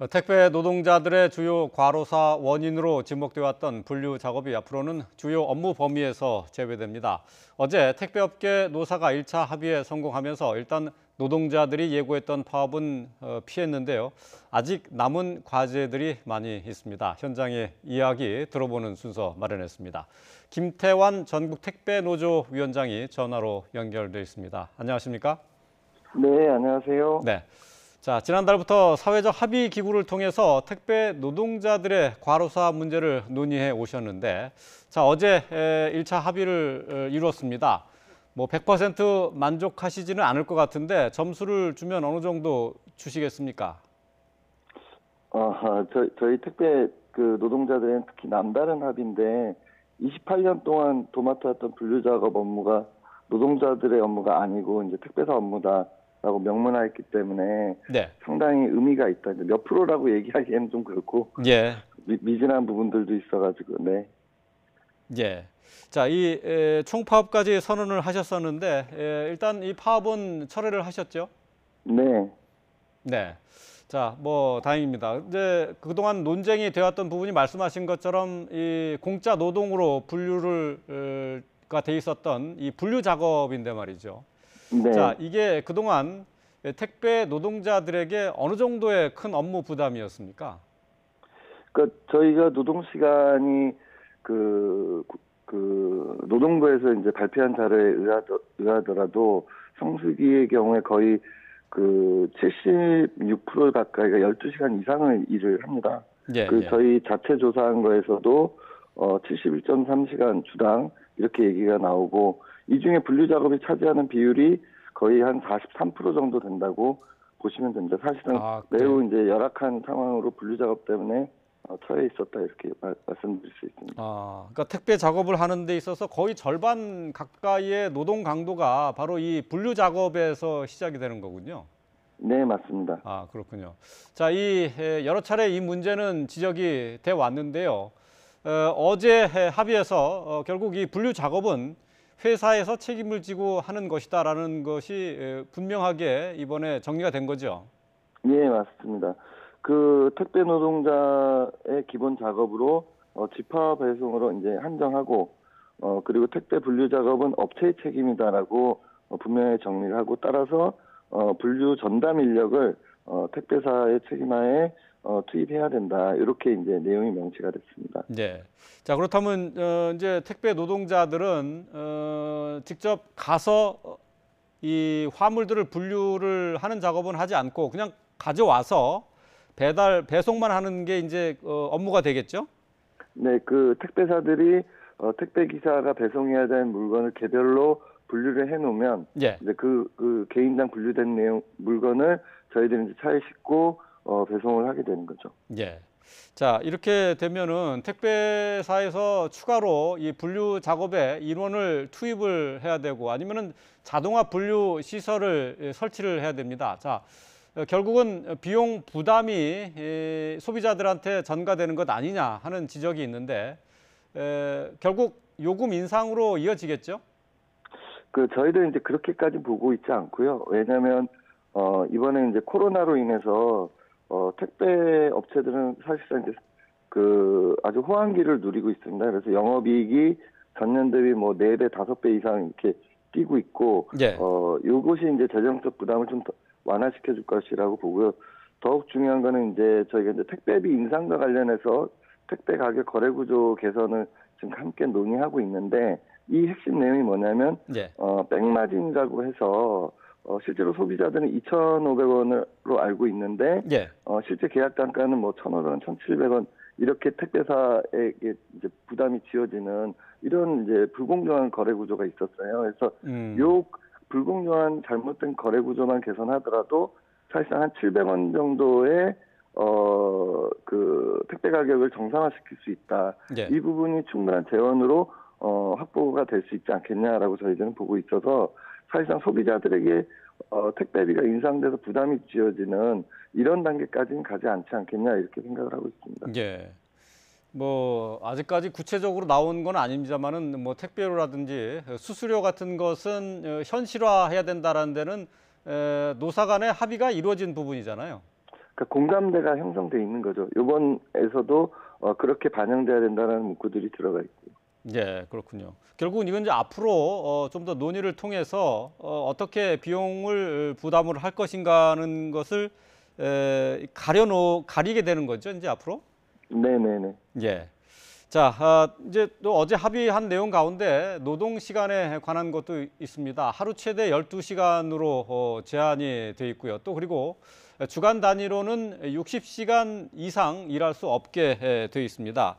택배 노동자들의 주요 과로사 원인으로 지목되어 왔던 분류 작업이 앞으로는 주요 업무 범위에서 제외됩니다. 어제 택배업계 노사가 1차 합의에 성공하면서 일단 노동자들이 예고했던 파업은 피했는데요. 아직 남은 과제들이 많이 있습니다. 현장의 이야기 들어보는 순서 마련했습니다. 김태환 전국 택배노조 위원장이 전화로 연결돼 있습니다. 안녕하십니까? 네, 안녕하세요. 네. 자, 지난달부터 사회적 합의 기구를 통해서 택배 노동자들의 과로사 문제를 논의해 오셨는데, 자, 어제 1차 합의를 이루었습니다. 뭐 100% 만족하시지는 않을 것 같은데 점수를 주면 어느 정도 주시겠습니까? 저희 택배 노동자들은 특히 남다른 합의인데 28년 동안 도맡아왔던 분류 작업 업무가 노동자들의 업무가 아니고 이제 택배사 업무다라고 명문화했기 때문에 네. 상당히 의미가 있다. 이제 몇 프로라고 얘기하기에는 좀 그렇고 예. 미진한 부분들도 있어가지고 네. 예. 자, 이 총파업까지 선언을 하셨었는데 일단 이 파업은 철회를 하셨죠? 네. 네. 자, 뭐 다행입니다. 이제 그동안 논쟁이 되었던 부분이 말씀하신 것처럼 이 공짜 노동으로 분류가 돼 있었던 이 분류 작업인데 말이죠. 네. 자, 이게 그동안 택배 노동자들에게 어느 정도의 큰 업무 부담이었습니까? 그러니까 저희가 노동 시간이 노동부에서 이제 발표한 자료에 의하더라도 성수기의 경우에 거의 76% 가까이가 12시간 이상을 일을 합니다. 예, 예. 저희 자체 조사한 거에서도 71.3시간 주당 이렇게 얘기가 나오고, 이 중에 분류 작업이 차지하는 비율이 거의 한 43% 정도 된다고 보시면 됩니다. 사실은 매우 이제 열악한 상황으로 분류 작업 때문에 처해 있었다, 이렇게 말씀드릴 수 있습니다. 그러니까 택배 작업을 하는 데 있어서 거의 절반 가까이의 노동 강도가 바로 이 분류 작업에서 시작이 되는 거군요. 네, 맞습니다. 그렇군요. 자, 여러 차례 이 문제는 지적이 돼 왔는데요. 어제 합의에서 결국 이 분류 작업은 회사에서 책임을 지고 하는 것이다라는 것이 분명하게 이번에 정리가 된 거죠. 네, 맞습니다. 택배 노동자의 기본 작업으로 집화 배송으로 이제 한정하고, 그리고 택배 분류 작업은 업체의 책임이다라고 분명히 정리를 하고, 따라서 분류 전담 인력을 택배사의 책임하에 투입해야 된다, 이렇게 이제 내용이 명시가 됐습니다. 네. 자, 그렇다면 이제 택배 노동자들은 직접 가서 이 화물들을 분류를 하는 작업은 하지 않고 그냥 가져와서 배송만 하는 게 이제 업무가 되겠죠? 네, 택배사들이 택배 기사가 배송해야 되는 물건을 개별로 분류를 해놓으면, 예. 이제 개인당 분류된 물건을 저희들이 이제 차에 싣고 배송을 하게 되는 거죠. 예. 자, 이렇게 되면은 택배사에서 추가로 이 분류 작업에 인원을 투입을 해야 되고, 아니면은 자동화 분류 시설을 설치를 해야 됩니다. 자, 결국은 비용 부담이 소비자들한테 전가되는 것 아니냐 하는 지적이 있는데, 결국 요금 인상으로 이어지겠죠? 저희들은 이제 그렇게까지 보고 있지 않고요. 왜냐하면 이번에 이제 코로나로 인해서 택배 업체들은 사실상 이제 아주 호황기를 누리고 있습니다. 그래서 영업이익이 전년 대비 뭐 4배, 5배 이상 이렇게 뛰고 있고, 예. 요것이 이제 재정적 부담을 좀 완화시켜 줄 것이라고 보고요. 더욱 중요한 거는 이제 저희가 이제 택배비 인상과 관련해서 택배 가격 거래 구조 개선을 지금 함께 논의하고 있는데, 이 핵심 내용이 뭐냐면, 예. 백마진이라고 해서 실제로 소비자들은 2,500원으로 알고 있는데, 예. 실제 계약 단가는 뭐 1,500원, 1,700원 이렇게 택배사에게 이제 부담이 지어지는 이런 이제 불공정한 거래 구조가 있었어요. 그래서 요 불공정한 잘못된 거래 구조만 개선하더라도 사실상 한 700원 정도의 택배 가격을 정상화시킬 수 있다. 예. 이 부분이 충분한 재원으로 확보가 될 수 있지 않겠냐라고 저희들은 보고 있어서, 사실상 소비자들에게 택배비가 인상돼서 부담이 지어지는 이런 단계까지는 가지 않지 않겠냐, 이렇게 생각을 하고 있습니다. 예. 뭐 아직까지 구체적으로 나온 건 아닙니다만은 뭐 택배료라든지 수수료 같은 것은 현실화해야 된다라는 데는 노사 간의 합의가 이루어진 부분이잖아요. 그러니까 공감대가 형성돼 있는 거죠. 이번에서도 그렇게 반영돼야 된다는 문구들이 들어가 있고요. 예, 그렇군요. 결국은 이건 이제 앞으로 좀 더 논의를 통해서 어떻게 비용을 부담을 할 것인가 하는 것을 가리게 되는 거죠, 이제 앞으로? 네네네. 예. 자, 이제 또 어제 합의한 내용 가운데 노동 시간에 관한 것도 있습니다. 하루 최대 12시간으로 제한이 돼 있고요. 또 그리고 주간 단위로는 60시간 이상 일할 수 없게 돼 있습니다.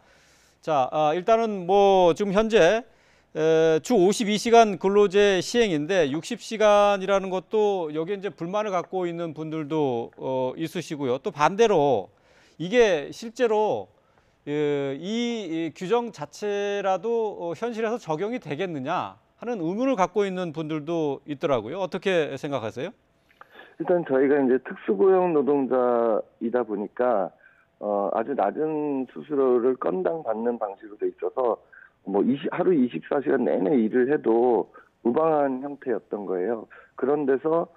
자, 일단은 뭐 지금 현재 주 52시간 근로제 시행인데 60시간이라는 것도 여기에 이제 불만을 갖고 있는 분들도 있으시고요. 또 반대로 이게 실제로 이 규정 자체라도 현실에서 적용이 되겠느냐 하는 의문을 갖고 있는 분들도 있더라고요. 어떻게 생각하세요? 일단 저희가 이제 특수고용 노동자이다 보니까 아주 낮은 수수료를 건당 받는 방식으로 돼 있어서 뭐 하루 24시간 내내 일을 해도 무방한 형태였던 거예요. 그런 데서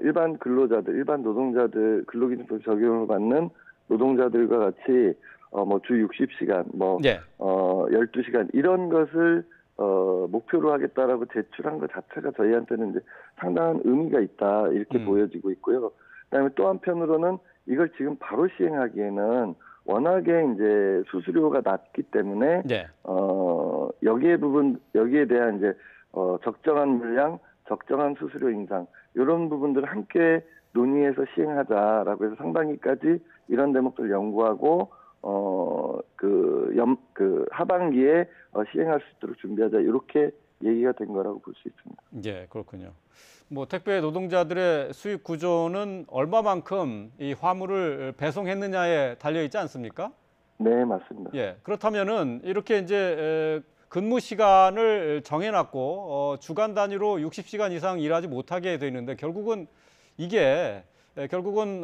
일반 근로자들, 일반 노동자들 근로기준법 적용을 받는 노동자들과 같이 뭐 주 60시간, 뭐 예. 12시간 이런 것을 목표로 하겠다라고 제출한 것 자체가 저희한테는 이제 상당한 의미가 있다 이렇게 보여지고 있고요. 그다음에 또 한편으로는 이걸 지금 바로 시행하기에는 워낙에 이제 수수료가 낮기 때문에 네. 여기에 대한 이제 적정한 물량, 적정한 수수료 인상 이런 부분들을 함께 논의해서 시행하자라고 해서 상반기까지 이런 대목들 연구하고 하반기에 시행할 수 있도록 준비하자 이렇게 얘기가 된 거라고 볼 수 있습니다. 예, 그렇군요. 뭐 택배 노동자들의 수익 구조는 얼마만큼 이 화물을 배송했느냐에 달려 있지 않습니까? 네, 맞습니다. 예, 그렇다면은 이렇게 이제 근무 시간을 정해놨고 주간 단위로 60시간 이상 일하지 못하게 돼 있는데 결국은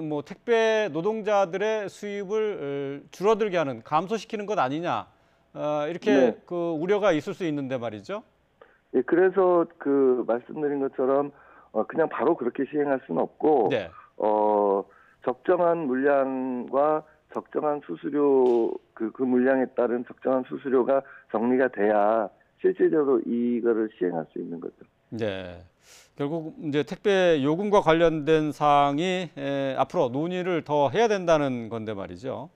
뭐 택배 노동자들의 수입을 줄어들게 하는 감소시키는 것 아니냐 이렇게 네. 그 우려가 있을 수 있는데 말이죠. 예, 그래서 말씀드린 것처럼 그냥 바로 그렇게 시행할 수는 없고 네. 적정한 물량과 적정한 수수료 그 물량에 따른 적정한 수수료가 정리가 돼야 실질적으로 이거를 시행할 수 있는 거죠. 네. 결국 이제 택배 요금과 관련된 사항이 앞으로 논의를 더 해야 된다는 건데 말이죠.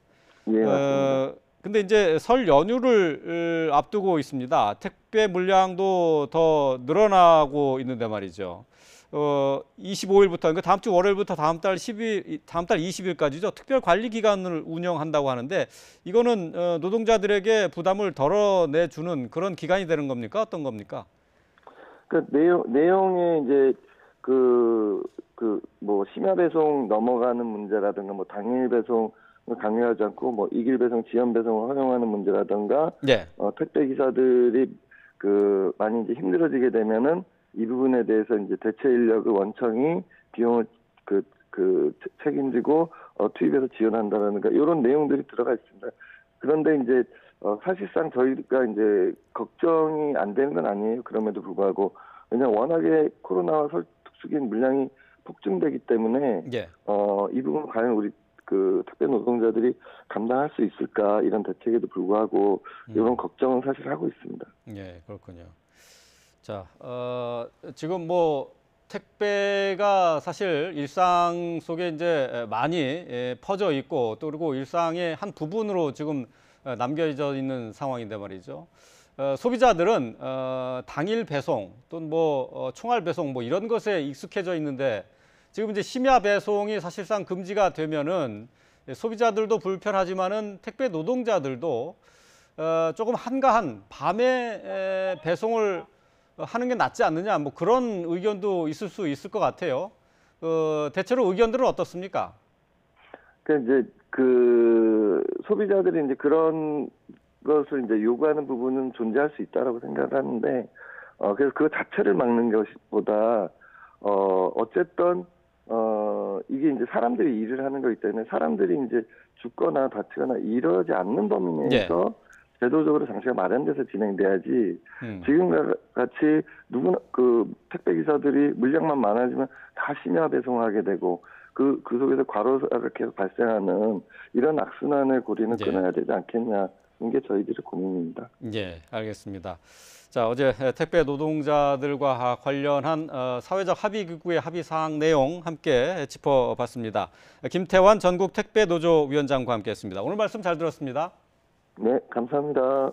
예, 맞습니다. 근데 이제 설 연휴를 앞두고 있습니다. 택배 물량도 더 늘어나고 있는데 말이죠. 25일부터, 그러니까 다음 주 월요일부터 다음 달 20일까지죠. 특별 관리 기간을 운영한다고 하는데 이거는 노동자들에게 부담을 덜어내주는 그런 기간이 되는 겁니까? 어떤 겁니까? 그 내용에 이제 뭐 심야 배송 넘어가는 문제라든가 뭐 당일 배송 강요하지 않고 뭐 이길 배송, 지연 배송을 허용하는 문제라든가 네. 택배 기사들이 많이 이제 힘들어지게 되면은 이 부분에 대해서 이제 대체 인력을 원청이 비용을 책임지고 투입해서 지원한다라는가 이런 내용들이 들어가 있습니다. 그런데 이제 사실상 저희가 이제 걱정이 안 되는 건 아니에요. 그럼에도 불구하고 왜냐하면 워낙에 코로나와 특수기인 물량이 폭증되기 때문에 예. 이 부분 과연 우리 택배 노동자들이 감당할 수 있을까 이런 대책에도 불구하고 이런 걱정은 사실 하고 있습니다. 예, 그렇군요. 자, 지금 뭐 택배가 사실 일상 속에 이제 많이 퍼져 있고 또 그리고 일상의 한 부분으로 지금 남겨져 있는 상황인데 말이죠. 소비자들은 당일 배송 또는 뭐 총알 배송 뭐 이런 것에 익숙해져 있는데 지금 이제 심야 배송이 사실상 금지가 되면은 소비자들도 불편하지만은 택배 노동자들도 조금 한가한 밤에 배송을 하는 게 낫지 않느냐 뭐 그런 의견도 있을 수 있을 것 같아요. 대체로 의견들은 어떻습니까? 이제 소비자들이 이제 그런 것을 이제 요구하는 부분은 존재할 수 있다라고 생각을 하는데 그래서 그 자체를 막는 것보다 어쨌든 이게 이제 사람들이 일을 하는 거기 때문에 사람들이 이제 죽거나 다치거나 이러지 않는 범위 내에서 제도적으로 장치가 마련돼서 진행돼야지 지금 같이 누구나 택배 기사들이 물량만 많아지면 다 심야 배송하게 되고 그 속에서 과로사가 계속 발생하는 이런 악순환의 고리는 예. 끊어야 되지 않겠냐. 이게 저희들의 고민입니다. 예, 알겠습니다. 자, 어제 택배 노동자들과 관련한 사회적 합의 기구의 합의 사항 내용 함께 짚어봤습니다. 김태환 전국 택배 노조 위원장과 함께했습니다. 오늘 말씀 잘 들었습니다. 네, 감사합니다.